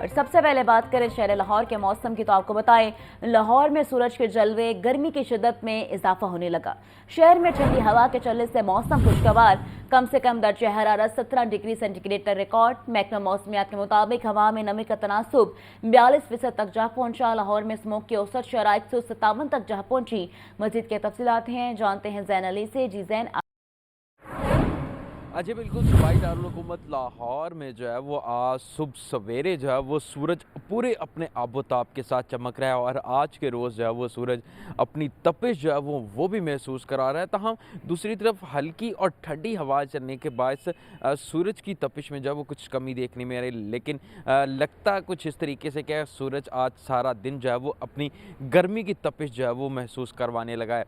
اور سب سے پہلے بات کریں شہر لاہور کے موسم کی تو آپ کو بتائیں لاہور میں سورج کے جلوے گرمی کی شدت میں اضافہ ہونے لگا۔ شہر میں ٹھنڈی ہوا کے چلنے سے موسم خوشگوار، کم سے کم درجہ حرارت 17 ڈگری سینٹی گریڈ تک ریکارڈ۔ محکمہ موسمیات کے مطابق ہوا میں نمی کا تناسب 42% تک جا پہنچا۔ لاہور میں اسموگ کی اوسط شرح 157 تک جا پہنچی۔ مزید کے تفصیلات ہیں جانتے ہیں زین علی سے۔ جی زین، جی بالکل، صوبائی دارالحکومت لاہور میں جو ہے وہ آج صبح سویرے جو ہے وہ سورج پورے اپنے آب و تاب کے ساتھ چمک رہا ہے اور آج کے روز جو ہے وہ سورج اپنی تپش جو ہے وہ بھی محسوس کرا رہا ہے۔ تاہم دوسری طرف ہلکی اور ٹھنڈی ہوا چلنے کے باعث سورج کی تپش میں جو ہے وہ کچھ کمی دیکھنے میں آ رہی، لیکن لگتا کچھ اس طریقے سے کہ سورج آج سارا دن جو ہے وہ اپنی گرمی کی تپش جو ہے وہ محسوس کروانے لگا ہے۔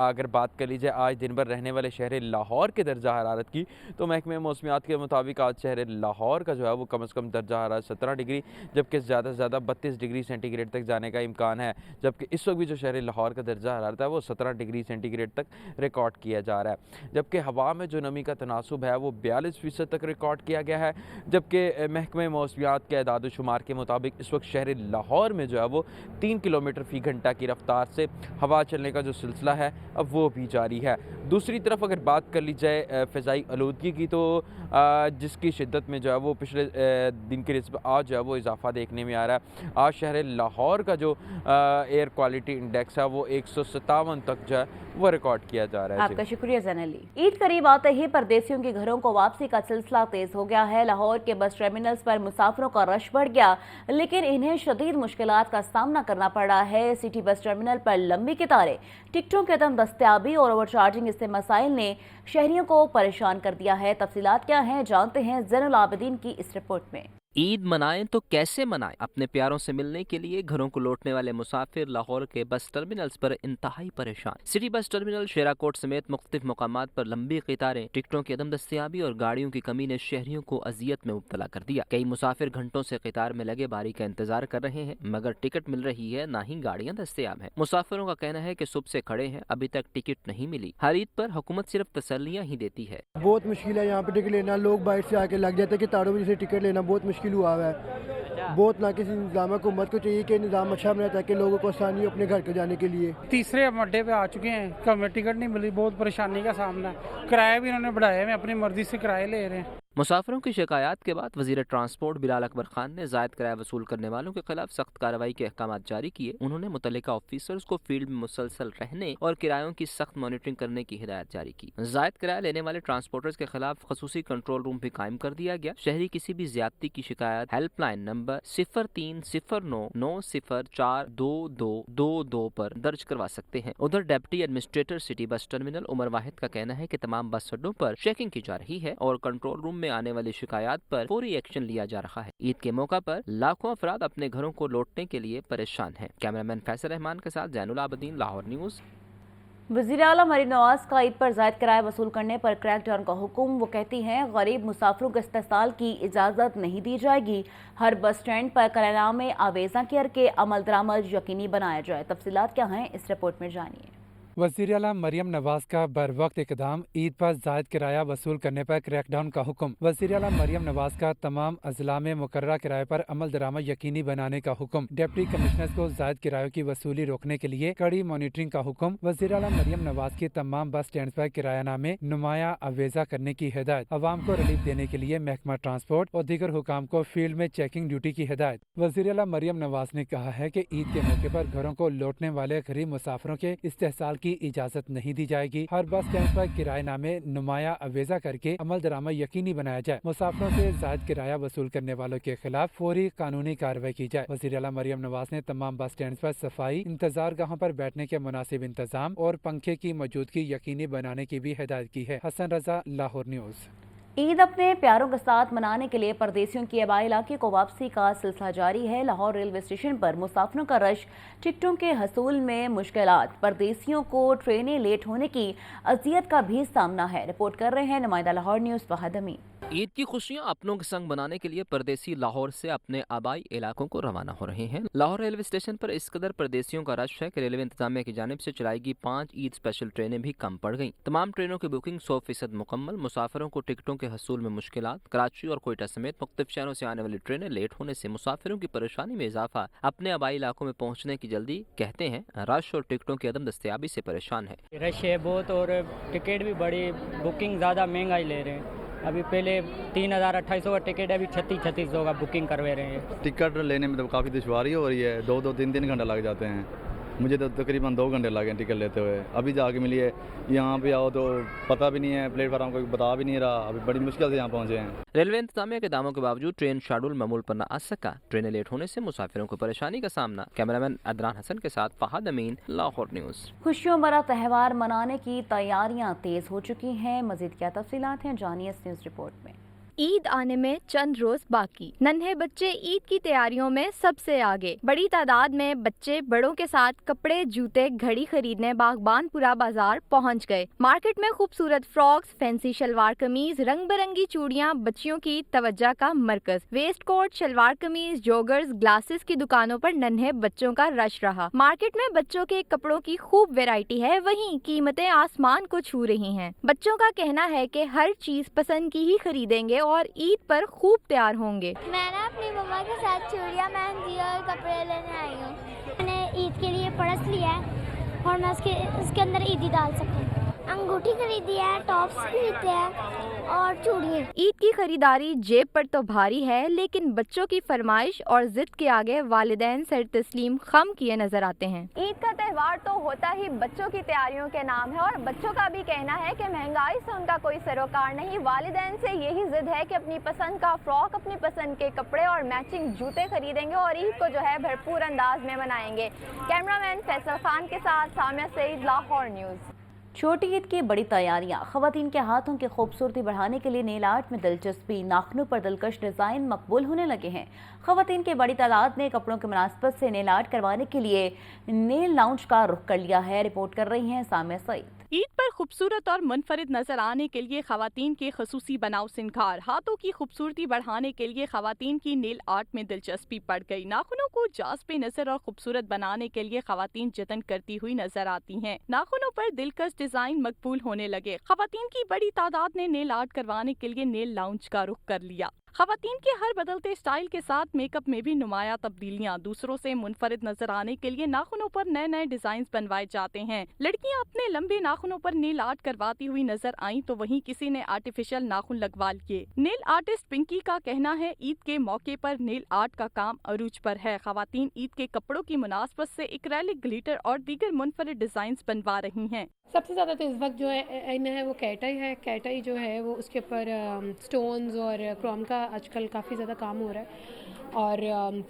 اگر بات کر لی جائے آج دن بھر رہنے والے شہر لاہور کے درجہ حرارت کی تو محکمہ موسمیات کے مطابق آج شہر لاہور کا جو ہے وہ کم از کم درجہ حرارت 17 ڈگری جبکہ زیادہ سے زیادہ 32 ڈگری سینٹی گریڈ تک جانے کا امکان ہے، جبکہ اس وقت بھی جو شہر لاہور کا درجہ حرارت ہے وہ 17 ڈگری سینٹی گریڈ تک ریکارڈ کیا جا رہا ہے، جبکہ ہوا میں جو نمی کا تناسب ہے وہ 42% تک ریکارڈ کیا گیا ہے، جبکہ محکمہ موسمیات کے اعداد و شمار کے مطابق اس وقت شہر لاہور میں جو ہے وہ 3 کلومیٹر فی گھنٹہ کی رفتار سے ہوا چلنے کا جو سلسلہ ہے اب وہ بھی جاری ہے۔ دوسری طرف اگر بات کر لی جائے فضائی آلودگی کی تو جس کی شدت میں جو ہے وہ پچھلے دن کی نسبت آج جو ہے وہ اضافہ دیکھنے میں آ رہا ہے۔ آج شہر لاہور کا جو ایئر کوالٹی انڈیکس ہے وہ 157 تک جو ہے وہ ریکارڈ کیا جا رہا ہے۔ آپ کا شکریہ زین علی۔ عید قریب آتے ہی پردیسیوں کے گھروں کو واپسی کا سلسلہ تیز ہو گیا ہے۔ لاہور کے بس ٹرمینلز پر مسافروں کا رش بڑھ گیا لیکن انہیں شدید مشکلات کا سامنا کرنا پڑ رہا ہے۔ سٹی بس ٹرمینل پر لمبی قطاریں، ٹکٹوں کے عدم دستیابی اور اوور چارجنگ جیسے مسائل نے شہریوں کو پریشان کر دیا ہے۔ تفصیلات کیا ہیں جانتے ہیں زین العابدین کی اس رپورٹ میں۔ عید منائیں تو کیسے منائیں؟ اپنے پیاروں سے ملنے کے لیے گھروں کو لوٹنے والے مسافر لاہور کے بس ٹرمینلز پر انتہائی پریشان۔ سٹی بس ٹرمینل، شیرا کوٹ سمیت مختلف مقامات پر لمبی قطاریں، ٹکٹوں کی عدم دستیابی اور گاڑیوں کی کمی نے شہریوں کو اذیت میں مبتلا کر دیا۔ کئی مسافر گھنٹوں سے قطار میں لگے باری کا انتظار کر رہے ہیں مگر ٹکٹ مل رہی ہے نہ ہی گاڑیاں دستیاب ہیں۔ مسافروں کا کہنا ہے کہ صبح سے کھڑے ہیں ابھی تک ٹکٹ نہیں ملی۔ ہر عید پر حکومت صرف تسلیاں ہی دیتی ہے۔ بہت مشکل ہے یہاں پہ ٹکٹ لینا، لوگ باہر سے آ کے لگ جاتے ہیں کہ تاڑوں میں سے ٹکٹ لینا بہت مشکل ہوا ہے۔ بہت ناقص نظام ہے، حکومت کو چاہیے کہ نظام اچھا بنائے تاکہ لوگوں کو آسانی ہو اپنے گھر کو جانے کے لیے۔ تیسرے اڈے پہ آ چکے ہیں، ہمیں ٹکٹ نہیں ملی، بہت پریشانی کا سامنا ہے۔ کرایہ بھی انہوں نے بڑھائے ہیں، اپنی مرضی سے کرایہ لے رہے ہیں۔ مسافروں کی شکایات کے بعد وزیر ٹرانسپورٹ بلال اکبر خان نے زائد کرایہ وصول کرنے والوں کے خلاف سخت کارروائی کے احکامات جاری کیے۔ انہوں نے متعلقہ آفیسرز کو فیلڈ میں مسلسل رہنے اور کرایوں کی سخت مانیٹرنگ کرنے کی ہدایت جاری کی۔ زائد کرایہ لینے والے ٹرانسپورٹرز کے خلاف خصوصی کنٹرول روم بھی قائم کر دیا گیا۔ شہری کسی بھی زیادتی کی شکایت ہیلپ لائن نمبر 0309942222 پر درج کروا سکتے ہیں۔ ادھر ڈپٹی ایڈمنسٹریٹر سٹی بس ٹرمینل عمر واحد کا کہنا ہے کہ تمام بس اڈوں پر چیکنگ کی جا رہی ہے اور کنٹرول روم میں آنے والی شکایات پر فوری ایکشن لیا جا رہا ہے۔ عید کے موقع پر لاکھوں افراد اپنے گھروں کو لوٹنے کے لیے پریشان ہیں۔ کیمرامین فیصل رحمان کے ساتھ زین العابدین، لاہور نیوز۔ وزیر اعلیٰ مریم نواز کا عید پر زائد کرایہ وصول کرنے پر کریک ڈاؤن کا حکم۔ وہ کہتی ہیں غریب مسافروں کو استحصال کی اجازت نہیں دی جائے گی۔ ہر بس سٹینڈ پر کرایہ نامے آویزاں کر کے عمل درآمد یقینی بنایا جائے۔ تفصیلات کیا ہیں اس رپورٹ میں جانیے۔ وزیر اعلیٰ مریم نواز کا بر وقت اقدام، عید پر زائد کرایہ وصول کرنے پر کریک ڈاؤن کا حکم۔ وزیر اعلیٰ مریم نواز کا تمام اضلاع میں مقررہ کرایہ پر عمل درآمد یقینی بنانے کا حکم۔ ڈپٹی کمشنرز کو زائد کرایوں کی وصولی روکنے کے لیے کڑی مانیٹرنگ کا حکم۔ وزیر اعلیٰ مریم نواز کی تمام بس سٹینڈ پر کرایہ نامے نمایاں آویزہ کرنے کی ہدایت۔ عوام کو ریلیف دینے کے لیے محکمہ ٹرانسپورٹ اور دیگر حکام کو فیلڈ میں چیکنگ ڈیوٹی کی ہدایت۔ وزیر اعلیٰ مریم نواز نے کہا ہے کہ عید کے موقع پر گھروں کو لوٹنے والے غریب مسافروں کے استحصال کی اجازت نہیں دی جائے گی۔ ہر بس سٹینڈ پر کرایہ نامے نمایاں آویزہ کر کے عمل درآمد یقینی بنایا جائے۔ مسافروں سے زائد کرایہ وصول کرنے والوں کے خلاف فوری قانونی کارروائی کی جائے۔ وزیر اعلیٰ مریم نواز نے تمام بس سٹینڈ پر صفائی، انتظار گاہوں پر بیٹھنے کے مناسب انتظام اور پنکھے کی موجودگی یقینی بنانے کی بھی ہدایت کی ہے۔ حسن رضا، لاہور نیوز۔ عید اپنے پیاروں کے ساتھ منانے کے لیے پردیسیوں کی آبائی علاقے کو واپسی کا سلسلہ جاری ہے۔ لاہور ریلوے اسٹیشن پر مسافروں کا رش، ٹکٹوں کے حصول میں مشکلات، پردیسیوں کو ٹرینیں لیٹ ہونے کی اذیت کا بھی سامنا ہے۔ رپورٹ کر رہے ہیں نمائندہ لاہور نیوز فہد امین۔ ईद की खुशियां अपनों के संग बनाने के लिए परदेसी लाहौर से अपने आबाई इलाकों को रवाना हो रहे हैं। लाहौर रेलवे स्टेशन पर इस कदर परदेसियों का रश है कि रेलवे इंतजामिया की जानिब से चलाई गई 5 ईद स्पेशल ट्रेनें भी कम पड़ गईं। तमाम ट्रेनों की बुकिंग 100% मुकम्मल। मुसाफिरों को टिकटों के हसूल में मुश्किलात। कराची और कोयटा समेत मुख्तलिफ शहरों से आने वाली ट्रेनें लेट होने से मुसाफिरों की परेशानी में इजाफा। अपने आबाई इलाकों में पहुँचने की जल्दी कहते हैं रश और टिकटों की अदम दस्तयाबी से परेशान है। रश है बहुत और टिकट भी बड़ी, बुकिंग ज़्यादा महंगाई ले रहे हैं। अभी पहले 3,000-2,800 का टिकट है, अभी 3600 का बुकिंग करवा रहे हैं। टिकट लेने में तो काफ़ी दुश्वारी हो रही है, 2-3 घंटे लग जाते हैं। मुझे तो तकरीबन 2 घंटे लगे टिकट लेते हुए। अभी जाके मिली है, यहाँ पे आओ तो पता भी नहीं है, प्लेटफार्म कोई बता भी नहीं रहा। अभी बड़ी मुश्किल से यहाँ पहुँचे हैं। रेलवे इंतजामिया के दावों के बावजूद ट्रेन शेड्यूल मामूल पर न आ सका। ट्रेनें लेट होने से मुसाफिरों को परेशानी का सामना। कैमरामैन अदनान हसन के साथ फहद अमीन, लाहौर न्यूज़। खुशियों भरा त्यौहार मनाने की तैयारियां तेज हो चुकी हैं। मजीद क्या तफसीलात हैं, जानिए इस न्यूज़ रिपोर्ट में। ईद आने में चंद रोज बाकी, नन्हे बच्चे ईद की तैयारियों में सबसे आगे। बड़ी तादाद में बच्चे बड़ों के साथ कपड़े, जूते, घड़ी खरीदने बागबानपुरा बाजार पहुंच गए। मार्केट में खूबसूरत फ्रॉक्स, फैंसी शलवार कमीज, रंग बिरंगी चूड़ियां बच्चियों की तवज्जो का मरकज। वेस्ट कोट, शलवार कमीज, जॉगर्स, ग्लासेस की दुकानों पर नन्हे बच्चों का रश रहा। मार्केट में बच्चों के कपड़ों की खूब वैरायटी है, वहीं कीमतें आसमान को छू रही हैं। बच्चों का कहना है कि हर चीज पसंद की ही खरीदेंगे और ईद पर खूब तैयार होंगे। मैं ना अपनी मम्मा के साथ चूड़ियाँ, मेहंदी और कपड़े लेने आई हूँ। मैंने ईद के लिए पर्स लिया है और मैं उसके अंदर ईदी डाल सकूँ। अंगूठी खरीदी है, टॉप्स खरीदे हैं और चूड़ियाँ। ईद की खरीदारी जेब पर तो भारी है, लेकिन बच्चों की फरमाइश और जिद के आगे वालिदैन सर तस्लीम खम किए नजर आते हैं। ईद का त्यौहार तो होता ही बच्चों की तैयारियों के नाम है और बच्चों का भी कहना है कि महंगाई से उनका कोई सरोकार नहीं। वालिदैन से यही जिद है कि अपनी पसंद का फ्रॉक, अपनी पसंद के कपड़े और मैचिंग जूते खरीदेंगे और ईद को जो है भरपूर अंदाज में मनाएंगे। कैमरामैन फैसल खान के साथ सामिया सईद, लाहौर न्यूज़। छोटी ईद की बड़ी तैयारियां। खवातीन के हाथों की खूबसूरती बढ़ाने के लिए नेल आर्ट में दिलचस्पी, नाखनों पर दिलकश डिज़ाइन मकबूल होने लगे हैं। खवातीन की बड़ी तादाद ने कपड़ों की मुनासबत से नेल आर्ट करवाने के लिए नेल लाउंज का रुख कर लिया है। रिपोर्ट कर रही हैं सामिया सईद। ईद पर खूबसूरत और मुनफरिद नजर आने के लिए खवातीन के खसूसी बनाव सिंगार, हाथों की खूबसूरती बढ़ाने के लिए खवातीन की नेल आर्ट में दिलचस्पी बढ़ गई। नाखूनों को जाज़बे नजर और खूबसूरत बनाने के लिए खवातीन जतन करती हुई नजर आती हैं। नाखूनों पर दिलकश डिजाइन मकबूल होने लगे। खवातीन की बड़ी तादाद ने नेल आर्ट करवाने के लिए नेल लाउंज का रुख कर लिया। खवातीन के हर बदलते स्टाइल के साथ मेकअप में भी नुमाया तब्दीलियां। दूसरों से मुनफरिद नजर आने के लिए नाखूनों पर नए नए डिजाइन बनवाए जाते हैं। लड़कियां अपने लंबे नाखूनों पर नेल आर्ट करवाती हुई नजर आईं तो वहीं किसी ने आर्टिफिशियल नाखून लगवा लिए। नेल आर्टिस्ट पिंकी का कहना है ईद के मौके पर नेल आर्ट का काम अरूज पर है। खवातीन ईद के कपड़ों की मुनासबत से एक्रेलिक, ग्लिटर और दीगर मुनफरिद डिजाइन बनवा रही हैं। सबसे ज़्यादा तो इस वक्त जो है वो कैटाई है। कैटाई जो है वो उसके ऊपर स्टोन्स और क्रोम का आजकल काफ़ी ज़्यादा काम हो रहा है। और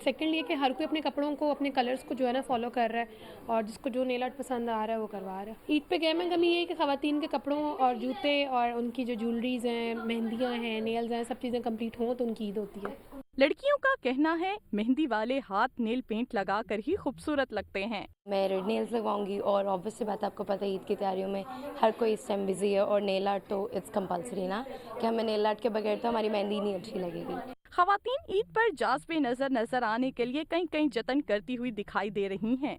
सेकेंडली कि हर कोई अपने कपड़ों को, अपने कलर्स को जो है ना फॉलो कर रहा है और जिसको जो नेल आर्ट पसंद आ रहा है वो करवा रहा है। ईद पे गए में कमी ये है कि ख़वातीन के कपड़ों और जूते और उनकी जो ज्वेलरीज हैं, मेहंदियाँ हैं, नेल्स हैं, सब चीज़ें कंप्लीट हों तो उनकी ईद होती है। लड़कियों का कहना है मेहंदी वाले हाथ नेल पेंट लगा कर ही खूबसूरत लगते हैं। मैं रेड नेल्स लगवाऊंगी और ऑब्वियस सी बात है, आपको पता है ईद की तैयारियों में हर कोई इस टाइम बिजी है और नेल आर्ट तो इट्स कंपलसरी ना, कि हमें नेल आर्ट के बगैर तो हमारी मेहंदी नहीं अच्छी लगेगी। खवातीन ईद पर जाज़बे नजर आने के लिए कहीं कहीं जतन करती हुई दिखाई दे रही हैं।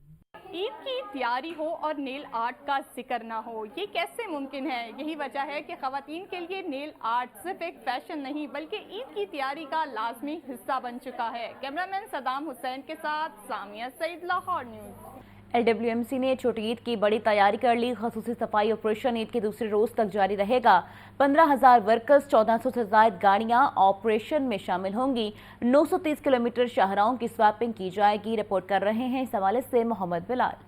ईद की तैयारी हो और नेल आर्ट का जिक्र ना हो, ये कैसे मुमकिन है? यही वजह है कि खवातीन के लिए नेल आर्ट सिर्फ एक फैशन नहीं बल्कि ईद की तैयारी का लाजमी हिस्सा बन चुका है। कैमरामैन सदाम हुसैन के साथ सामिया सईद, लाहौर न्यूज़। LWMC ने छोटी ईद की बड़ी तैयारी कर ली। खसूसी सफाई ऑपरेशन ईद के दूसरे रोज तक जारी रहेगा। 15,000 वर्कर्स, 1400 से ज्यादा गाड़ियां ऑपरेशन में शामिल होंगी। 930 किलोमीटर शाहराहों की स्वैपिंग की जाएगी। रिपोर्ट कर रहे हैं इस हवाले से Mohammad Bilal.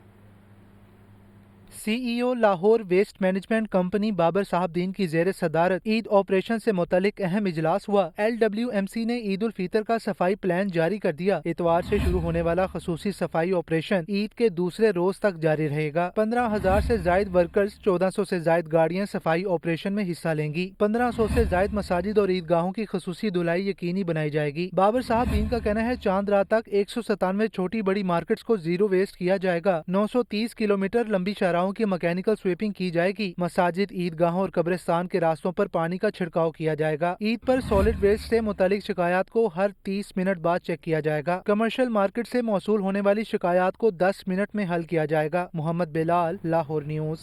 CEO Lahore waste management company Babar Sahabdeen की जेर सदारत ईद ऑपरेशन से मुतालिक अहम इजलास हुआ। LWMC ने ईद उल फितर का सफाई प्लान जारी कर दिया। इतवार से शुरू होने वाला खसूसी सफाई ऑपरेशन ईद के दूसरे रोज तक जारी रहेगा। 15,000 से जायद वर्कर्स, 1400 से जायद गाड़ियां सफाई ऑपरेशन में हिस्सा लेंगी। 1500 से जायद मसाजिद और ईदगाहों की खसूसी धुलाई यकीनी बनाई जाएगी। बाबर साहबदीन का कहना है चांद रात तक 197 छोटी बड़ी मार्केट्स को जीरो वेस्ट किया जाएगा। 930 किलोमीटर लंबी शहर चौराहों की मैकेनिकल स्वीपिंग की जाएगी। मसाजिद, ईदगाहों और कब्रिस्तान के रास्तों पर पानी का छिड़काव किया जाएगा। ईद पर सॉलिड वेस्ट से मुतालिक शिकायत को हर 30 मिनट बाद चेक किया जाएगा। कमर्शियल मार्केट से मौसूल होने वाली शिकायत को 10 मिनट में हल किया जाएगा। मोहम्मद बिलाल, लाहौर न्यूज़।